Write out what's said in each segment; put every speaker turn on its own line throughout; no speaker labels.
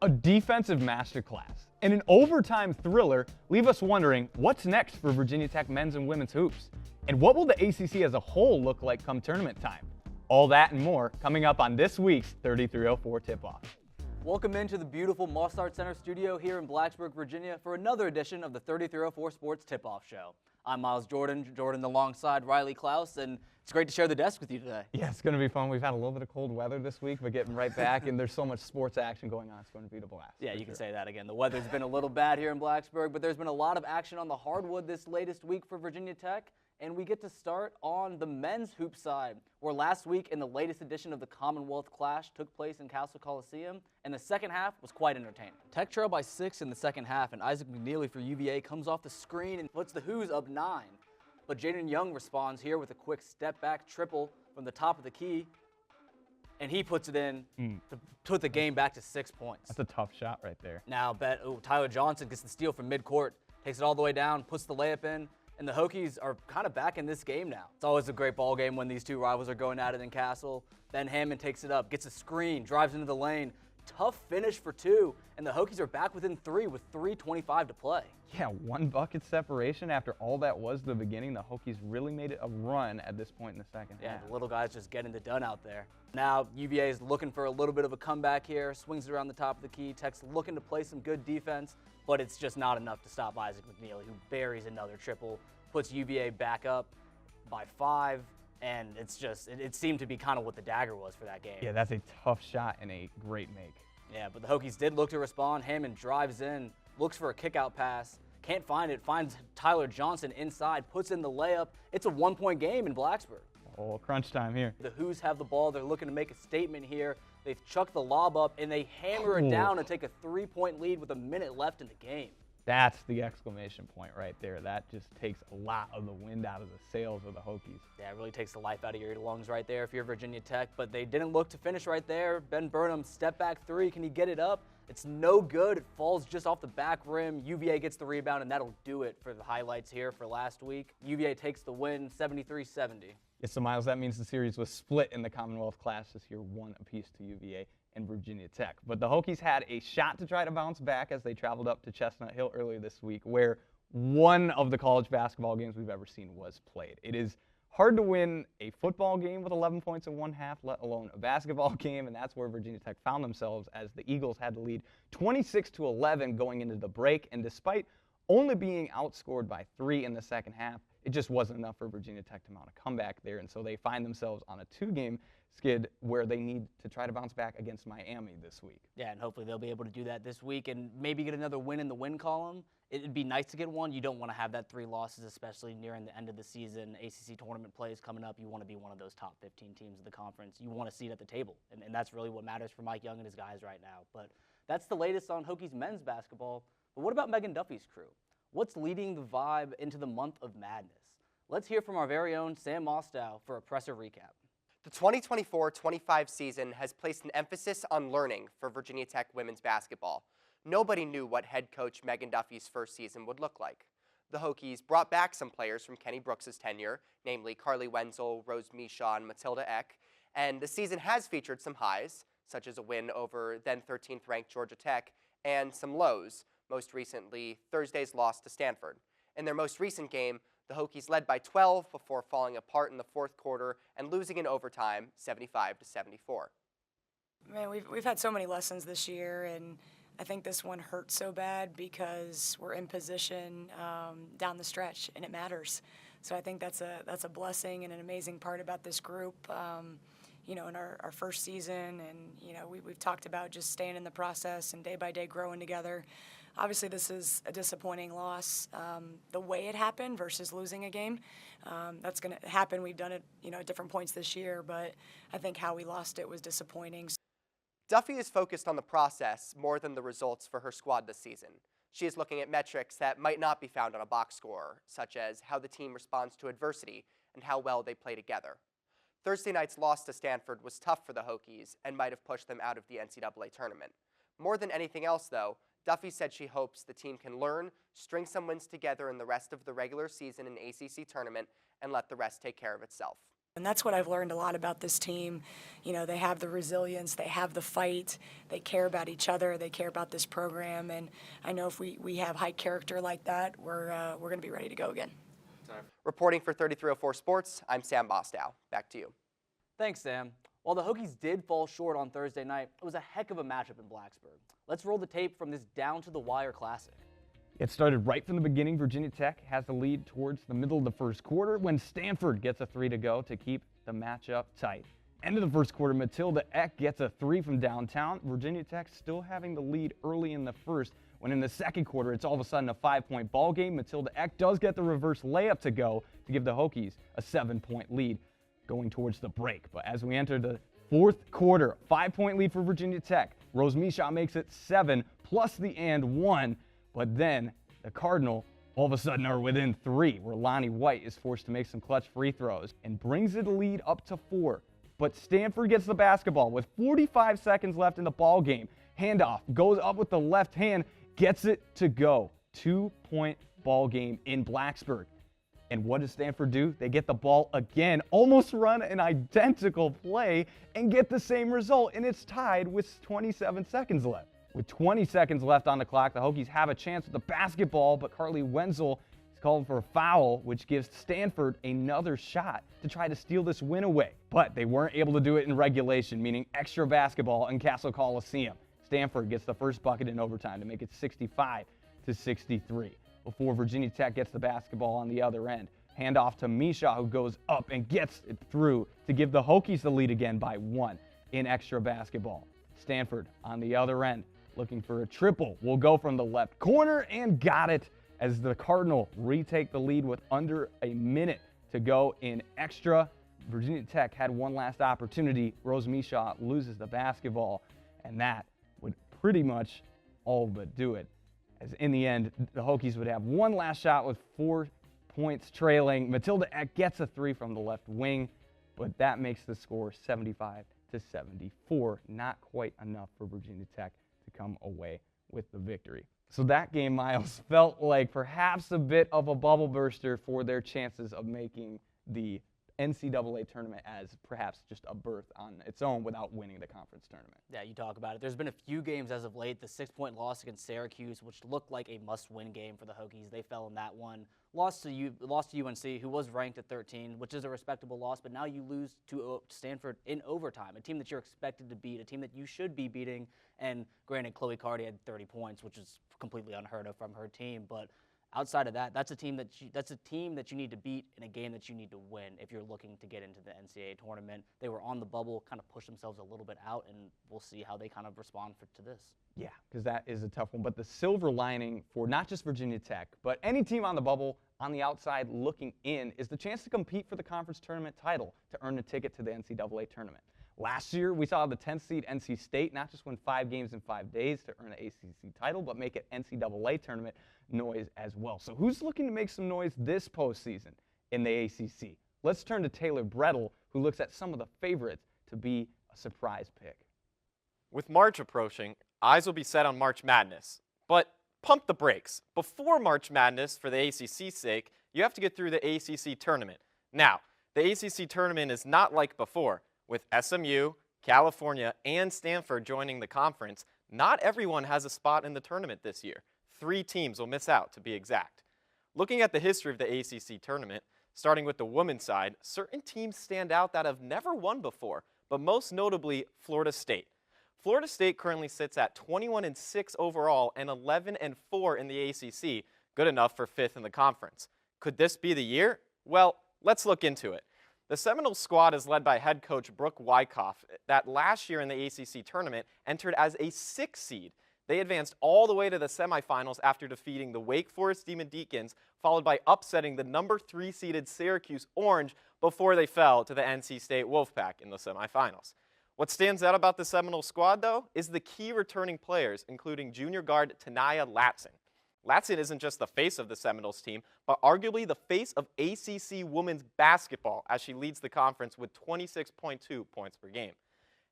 A defensive masterclass and an overtime thriller leave us wondering what's next for Virginia Tech men's and women's hoops. And what will the ACC as a whole look like come tournament time? All that and more coming up on this week's 3304 Tip-Off.
Welcome into the beautiful Mossart Center studio here in Blacksburg, Virginia for another edition of the 3304 Sports Tip-Off Show. I'm Miles Jordan alongside Riley Klaus, and it's great to share the desk with you today.
Yeah, it's going to be fun. We've had a little bit of cold weather this week, but getting right back, and there's so much sports action going on. It's going to be a blast.
Yeah, you can say that again. The weather's been a little bad here in Blacksburg, but there's been a lot of action on the hardwood this latest week for Virginia Tech. And we get to start on the men's hoop side, where last week in the latest edition of the Commonwealth Clash took place in Castle Coliseum, and the second half was quite entertaining. Tech trailed by 6 in the second half, and Isaac McNeely for UVA comes off the screen and puts the Hoos up 9. But Jaden Young responds here with a quick step-back triple from the top of the key, and he puts it in to put the game back to 6 points.
That's a tough shot right there.
Now, Tyler Johnson gets the steal from midcourt, takes it all the way down, puts the layup in, and the Hokies are kind of back in this game now. It's always a great ball game when these two rivals are going at it in Castle. Ben Hammond takes it up, gets a screen, drives into the lane. Tough finish for 2, and the Hokies are back within 3 with 3:25 to play.
Yeah, 1 bucket separation after all that was the beginning. The Hokies really made it a run at this point in the second half.
The little guys just getting it done out there. Now UVA is looking for a little bit of a comeback here, swings it around the top of the key. Tech's looking to play some good defense, but it's just not enough to stop Isaac McNeely, who buries another triple, puts UVA back up by 5. And it's just, it seemed to be kind of what the dagger was for that game.
Yeah, that's a tough shot and a great make.
Yeah, but the Hokies did look to respond. Hammond drives in, looks for a kick-out pass, can't find it, finds Tyler Johnson inside, puts in the layup. It's a 1-point game in Blacksburg.
Oh, crunch time here.
The Hoos have the ball. They're looking to make a statement here. They've chucked the lob up, and they hammer it down and take a 3-point lead with a minute left in the game.
That's the exclamation point right there. That just takes a lot of the wind out of the sails of the Hokies.
Yeah, it really takes the life out of your lungs right there if you're Virginia Tech, but they didn't look to finish right there. Ben Burnham, step back 3. Can he get it up? It's no good. It falls just off the back rim. UVA gets the rebound, and that'll do it for the highlights here for last week. UVA takes the win, 73-70.
Yes, so Miles, that means the series was split in the Commonwealth Clash this year, 1 apiece to UVA and Virginia Tech. But the Hokies had a shot to try to bounce back as they traveled up to Chestnut Hill earlier this week, where one of the college basketball games we've ever seen was played. It is hard to win a football game with 11 points in one half, let alone a basketball game, and that's where Virginia Tech found themselves as the Eagles had to lead 26-11 going into the break. And despite only being outscored by 3 in the second half, it just wasn't enough for Virginia Tech to mount a comeback there, and so they find themselves on a 2-game skid where they need to try to bounce back against Miami this week.
Yeah, and hopefully they'll be able to do that this week and maybe get another win in the win column. It'd be nice to get one. You don't want to have that 3 losses, especially nearing the end of the season. ACC tournament play is coming up. You want to be one of those top 15 teams of the conference. You want a seat at the table, and that's really what matters for Mike Young and his guys right now. But that's the latest on Hokies men's basketball. But what about Megan Duffy's crew? What's leading the vibe into the month of madness? Let's hear from our very own Sam Mostow for a presser recap.
The 2024-25 season has placed an emphasis on learning for Virginia Tech women's basketball. Nobody knew what head coach Megan Duffy's first season would look like. The Hokies brought back some players from Kenny Brooks' tenure, namely Carly Wenzel, Rose Misha, and Matilda Eck, and the season has featured some highs, such as a win over then 13th ranked Georgia Tech, and some lows, most recently Thursday's loss to Stanford. In their most recent game, the Hokies led by 12 before falling apart in the fourth quarter and losing in overtime 75-74.
Man, we've had so many lessons this year, and I think this one hurt so bad because we're in position down the stretch, and it matters. So I think that's a blessing and an amazing part about this group. In our first season, and we've talked about just staying in the process and day by day growing together. Obviously, this is a disappointing loss. The way it happened versus losing a game, that's going to happen. We've done it, at different points this year, but I think how we lost it was disappointing.
Duffy is focused on the process more than the results for her squad this season. She is looking at metrics that might not be found on a box score, such as how the team responds to adversity and how well they play together. Thursday night's loss to Stanford was tough for the Hokies and might have pushed them out of the NCAA tournament. More than anything else, though, Duffy said she hopes the team can learn, string some wins together in the rest of the regular season and ACC tournament, and let the rest take care of itself.
And that's what I've learned a lot about this team. You know, they have the resilience, they have the fight, they care about each other, they care about this program, and I know if we have high character like that, we're going to be ready to go again.
Reporting for 3304 Sports, I'm Sam Bostow. Back to you.
Thanks, Sam. While the Hokies did fall short on Thursday night, it was a heck of a matchup in Blacksburg. Let's roll the tape from this down-to-the-wire classic.
It started right from the beginning. Virginia Tech has the lead towards the middle of the first quarter when Stanford gets a 3 to go to keep the matchup tight. End of the first quarter, Matilda Eck gets a 3 from downtown. Virginia Tech still having the lead early in the first, when in the second quarter it's all of a sudden a 5-point ball game. Matilda Eck does get the reverse layup to go to give the Hokies a 7-point lead going towards the break. But as we enter the fourth quarter, 5-point lead for Virginia Tech. Rose Misha makes it 7 plus the and 1. But then the Cardinal all of a sudden are within 3, where Lonnie White is forced to make some clutch free throws and brings the lead up to 4. But Stanford gets the basketball with 45 seconds left in the ball game. Handoff, goes up with the left hand, gets it to go. 2-point ball game in Blacksburg. And what does Stanford do? They get the ball again, almost run an identical play and get the same result, and it's tied with 27 seconds left. With 20 seconds left on the clock, the Hokies have a chance with the basketball, but Carly Wenzel is called for a foul, which gives Stanford another shot to try to steal this win away. But they weren't able to do it in regulation, meaning extra basketball in Castle Coliseum. Stanford gets the first bucket in overtime to make it 65-63 before Virginia Tech gets the basketball on the other end. Handoff to Misha, who goes up and gets it through to give the Hokies the lead again by 1 in extra basketball. Stanford on the other end, looking for a triple, will go from the left corner and got it as the Cardinal retake the lead with under a minute to go in extra. Virginia Tech had one last opportunity. Rose Misha loses the basketball, and that would pretty much all but do it. As in the end, the Hokies would have one last shot with 4 points trailing. Matilda Eck gets a 3 from the left wing, but that makes the score 75-74. Not quite enough for Virginia Tech to come away with the victory. So that game, Miles, felt like perhaps a bit of a bubble burster for their chances of making the NCAA tournament as perhaps just a berth on its own without winning the conference tournament.
Yeah, you talk about it. There's been a few games as of late. The 6-point loss against Syracuse, which looked like a must-win game for the Hokies. They fell in that one. Lost to UNC, who was ranked at 13, which is a respectable loss. But now you lose to Stanford in overtime, a team that you're expected to beat, a team that you should be beating. And granted, Chloe Cardi had 30 points, which is completely unheard of from her team. But outside of that, that's a team that you need to beat in a game that you need to win if you're looking to get into the NCAA tournament. They were on the bubble, kind of pushed themselves a little bit out, and we'll see how they kind of respond to this.
Yeah, because that is a tough one. But the silver lining for not just Virginia Tech, but any team on the bubble on the outside looking in is the chance to compete for the conference tournament title to earn a ticket to the NCAA tournament. Last year, we saw the 10th seed NC State not just win 5 games in 5 days to earn an ACC title, but make it NCAA tournament noise as well. So who's looking to make some noise this postseason in the ACC? Let's turn to Taylor Brettel, who looks at some of the favorites to be a surprise pick.
With March approaching, eyes will be set on March Madness. But pump the brakes. Before March Madness, for the ACC's sake, you have to get through the ACC tournament. Now, the ACC tournament is not like before. With SMU, California, and Stanford joining the conference, not everyone has a spot in the tournament this year. 3 teams will miss out, to be exact. Looking at the history of the ACC tournament, starting with the women's side, certain teams stand out that have never won before, but most notably Florida State. Florida State currently sits at 21-6 overall and 11-4 in the ACC, good enough for 5th in the conference. Could this be the year? Well, let's look into it. The Seminoles squad is led by head coach Brooke Wyckoff that last year in the ACC tournament entered as a 6th seed. They advanced all the way to the semifinals after defeating the Wake Forest Demon Deacons, followed by upsetting the number 3 seeded Syracuse Orange before they fell to the NC State Wolfpack in the semifinals. What stands out about the Seminole squad, though, is the key returning players, including junior guard Tanaya Latson. Latson isn't just the face of the Seminoles team, but arguably the face of ACC women's basketball as she leads the conference with 26.2 points per game.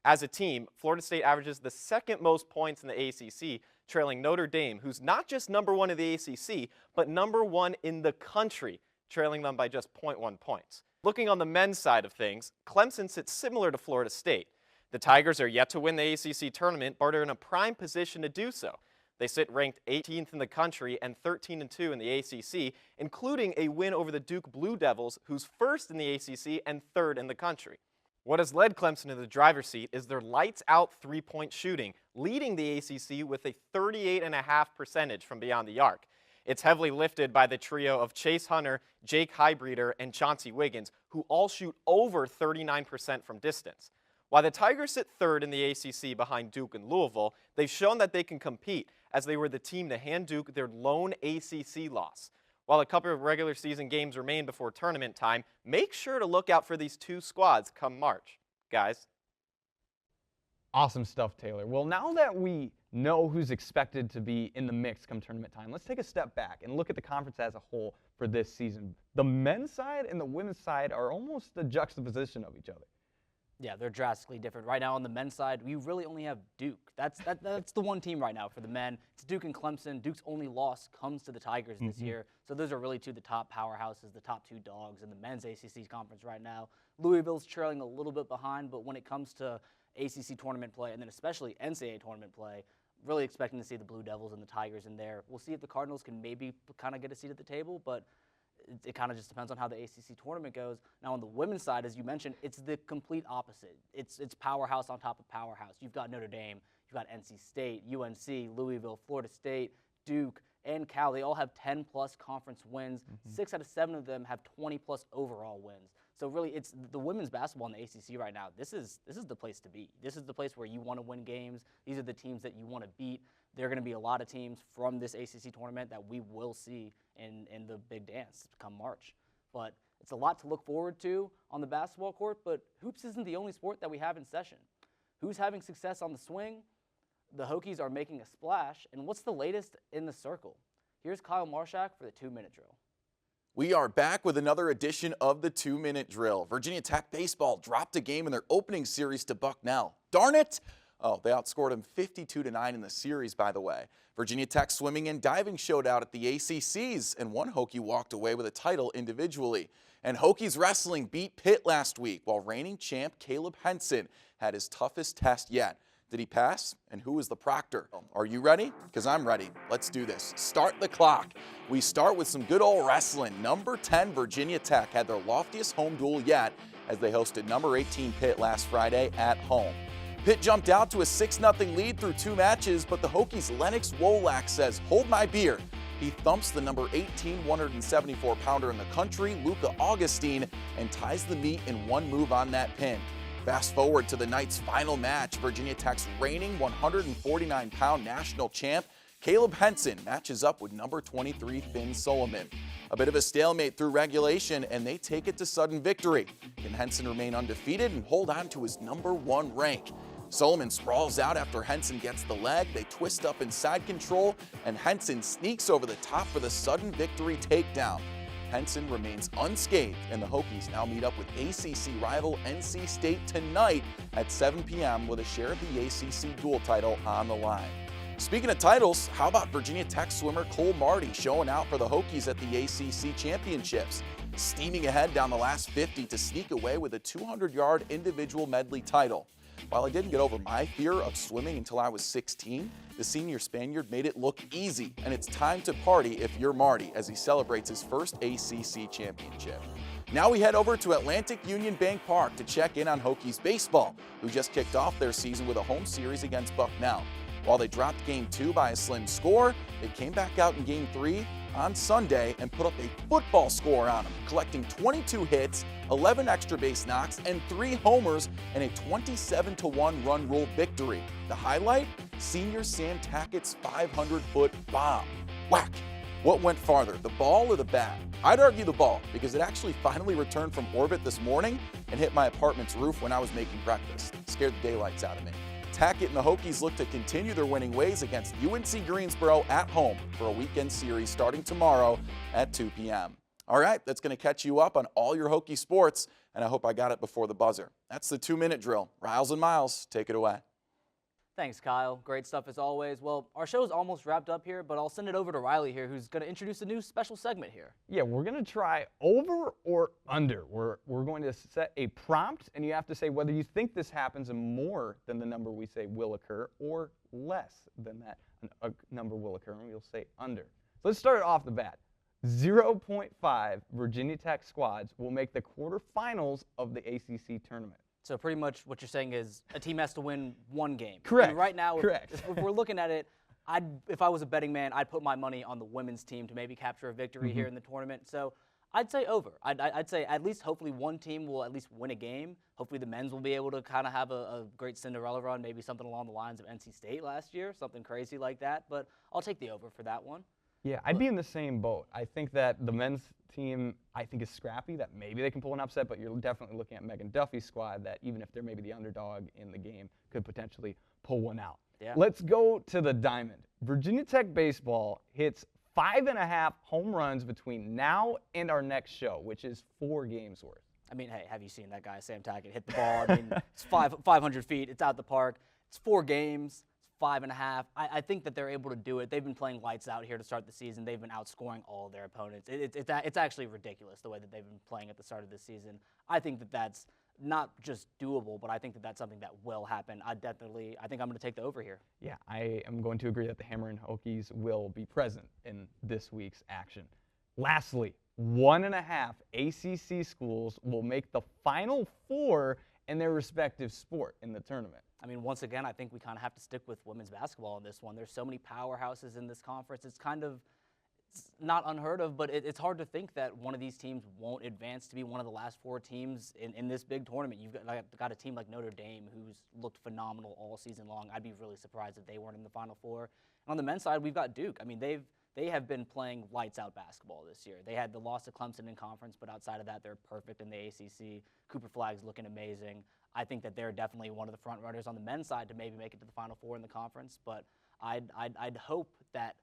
As a team, Florida State averages the 2nd most points in the ACC, trailing Notre Dame, who's not just number 1 in the ACC, but number 1 in the country, trailing them by just 0.1 points. Looking on the men's side of things, Clemson sits similar to Florida State. The Tigers are yet to win the ACC tournament, but are in a prime position to do so. They sit ranked 18th in the country and 13-2 in the ACC, including a win over the Duke Blue Devils, who's first in the ACC and third in the country. What has led Clemson to the driver's seat is their lights-out three-point shooting, leading the ACC with a 38.5% from beyond the arc. It's heavily lifted by the trio of Chase Hunter, Jake Highbreeder, and Chauncey Wiggins, who all shoot over 39% from distance. While the Tigers sit third in the ACC behind Duke and Louisville, they've shown that they can compete, as they were the team to hand Duke their lone ACC loss. While a couple of regular season games remain before tournament time, make sure to look out for these two squads come March. Guys.
Awesome stuff, Taylor. Well, now that we know who's expected to be in the mix come tournament time, let's take a step back and look at the conference as a whole for this season. The men's side and the women's side are almost the juxtaposition of each other.
Yeah, they're drastically different. Right now on the men's side, we really only have Duke. That's the one team right now for the men. It's Duke and Clemson. Duke's only loss comes to the Tigers this year. So those are really two of the top powerhouses, the top two dogs in the men's ACC conference right now. Louisville's trailing a little bit behind, but when it comes to ACC tournament play and then especially NCAA tournament play, really expecting to see the Blue Devils and the Tigers in there. We'll see if the Cardinals can maybe kind of get a seat at the table, but it kind of just depends on how the ACC tournament goes. Now, on the women's side, as you mentioned, it's the complete opposite. It's powerhouse on top of powerhouse. You've got Notre Dame, you've got NC State, UNC, Louisville, Florida State, Duke, and Cal. They all have 10-plus conference wins. 6 out of 7 of them have 20-plus overall wins. So really, it's the women's basketball in the ACC right now. This is the place to be. This is the place where you want to win games. These are the teams that you want to beat. There are going to be a lot of teams from this ACC tournament that we will see in the big dance come March. But it's a lot to look forward to on the basketball court, but hoops isn't the only sport that we have in session. Who's having success on the swing? The Hokies are making a splash, and what's the latest in the circle? Here's Kyle Marshak for the 2-minute drill.
We are back with another edition of the 2-minute drill. Virginia Tech baseball dropped a game in their opening series to Bucknell. Darn it! Oh, they outscored them 52-9 in the series, by the way. Virginia Tech swimming and diving showed out at the ACCs, and one Hokie walked away with a title individually. And Hokies wrestling beat Pitt last week, while reigning champ Caleb Henson had his toughest test yet. Did he pass? And who is the proctor? Are you ready? Because I'm ready. Let's do this. Start the clock. We start with some good old wrestling. Number 10 Virginia Tech had their loftiest home duel yet as they hosted number 18 Pitt last Friday at home. Pitt jumped out to a 6-0 lead through 2 matches, but the Hokies' Lennox Wolak says, "Hold my beer." He thumps the number 18 174-pounder in the country, Luca Augustine, and ties the meet in one move on that pin. Fast forward to the night's final match, Virginia Tech's reigning 149-pound national champ, Caleb Henson, matches up with number 23 Finn Solomon. A bit of a stalemate through regulation, and they take it to sudden victory. Can Henson remain undefeated and hold on to his number 1 rank? Solomon sprawls out after Henson gets the leg. They twist up in side control, and Henson sneaks over the top for the sudden victory takedown. Henson remains unscathed, and the Hokies now meet up with ACC rival NC State tonight at 7 p.m. with a share of the ACC dual title on the line. Speaking of titles, how about Virginia Tech swimmer Cole Marty showing out for the Hokies at the ACC championships, steaming ahead down the last 50 to sneak away with a 200-yard individual medley title. While I didn't get over my fear of swimming until I was 16, the senior Spaniard made it look easy, and it's time to party if you're Marty as he celebrates his first ACC championship. Now we head over to Atlantic Union Bank Park to check in on Hokies baseball, who just kicked off their season with a home series against Bucknell. While they dropped Game 2 by a slim score, they came back out in Game 3 on Sunday and put up a football score on them, collecting 22 hits, 11 extra base knocks, and 3 homers in a 27-1 run rule victory. The highlight? Senior Sam Tackett's 500-foot bomb. Whack! What went farther, the ball or the bat? I'd argue the ball, because it actually finally returned from orbit this morning and hit my apartment's roof when I was making breakfast. It scared the daylights out of me. Tackett and the Hokies look to continue their winning ways against UNC Greensboro at home for a weekend series starting tomorrow at 2 p.m. All right, that's going to catch you up on all your Hokie sports, and I hope I got it before the buzzer. That's the 2-minute drill. Riles and Miles, take it away.
Thanks, Kyle. Great stuff as always. Well, our show's almost wrapped up here, but I'll send it over to Riley here, who's going to introduce a new special segment here.
Yeah, we're going to try over or under. We're going to set a prompt, and you have to say whether you think this happens and more than the number we say will occur, or less than that a number will occur, and we'll say under. So let's start it off the bat. 0.5 Virginia Tech squads will make the quarterfinals of the ACC tournament.
So pretty much what you're saying is a team has to win one game.
Correct.
And right now,
Correct.
if we're looking at it, if I was a betting man, I'd put my money on the women's team to maybe capture a victory here in the tournament. So I'd say over. I'd say at least hopefully one team will at least win a game. Hopefully the men's will be able to kind of have a great Cinderella run, maybe something along the lines of NC State last year, something crazy like that. But I'll take the over for that one.
Yeah, I'd be in the same boat. I think that the men's team, is scrappy, that maybe they can pull an upset, but you're definitely looking at Megan Duffy's squad that even if they're maybe the underdog in the game, could potentially pull one out.
Yeah.
Let's go to the diamond. Virginia Tech baseball hits 5.5 home runs between now and our next show, which is 4 games worth.
I mean, hey, have you seen that guy, Sam Tackett, hit the ball? I mean, it's 500 feet. It's out the park. It's 4 games. 5.5. I think that they're able to do it. They've been playing lights out here to start the season. They've been outscoring all of their opponents. It's actually ridiculous the way that they've been playing at the start of the season. I think that that's not just doable, but I think that that's something that will happen. I think I'm going to take the over here.
Yeah, I am going to agree that the Hammerin' Hokies will be present in this week's action. Lastly, 1.5 ACC schools will make the Final Four in their respective sport in the tournament.
I mean, once again, I think we kind of have to stick with women's basketball in this one. There's so many powerhouses in this conference. It's not unheard of, but it's hard to think that one of these teams won't advance to be one of the last 4 teams in this big tournament. You've got a team like Notre Dame who's looked phenomenal all season long. I'd be really surprised if they weren't in the Final Four. And on the men's side, we've got Duke. I mean, they have been playing lights out basketball this year. They had the loss to Clemson in conference, but outside of that, they're perfect in the ACC. Cooper Flagg's looking amazing. I think that they're definitely one of the front runners on the men's side to maybe make it to the Final Four in the conference, but I'd hope that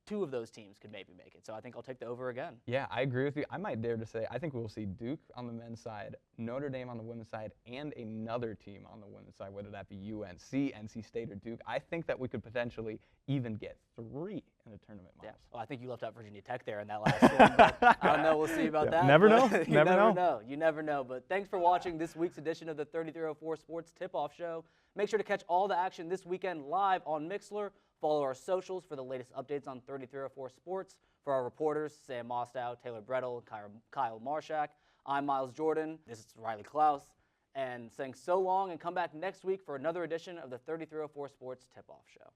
2 of those teams could maybe make it. So I think I'll take the over again.
Yeah, I agree with you. I might dare to say I think we'll see Duke on the men's side, Notre Dame on the women's side, and another team on the women's side, whether that be UNC, NC State, or Duke. I think that we could potentially even get 3 in the tournament, Miles.
Yeah. Well, I think you left out Virginia Tech there in that last one. But I don't know. We'll see about that.
Never know.
You never know. You never know. But thanks for watching this week's edition of the 3304 Sports Tip-Off Show. Make sure to catch all the action this weekend live on Mixlr. Follow our socials for the latest updates on 3304 Sports. For our reporters, Sam Mostow, Taylor Brettel, and Kyle Marshak, I'm Miles Jordan. This is Riley Klaus. And saying so long, and come back next week for another edition of the 3304 Sports Tip-Off Show.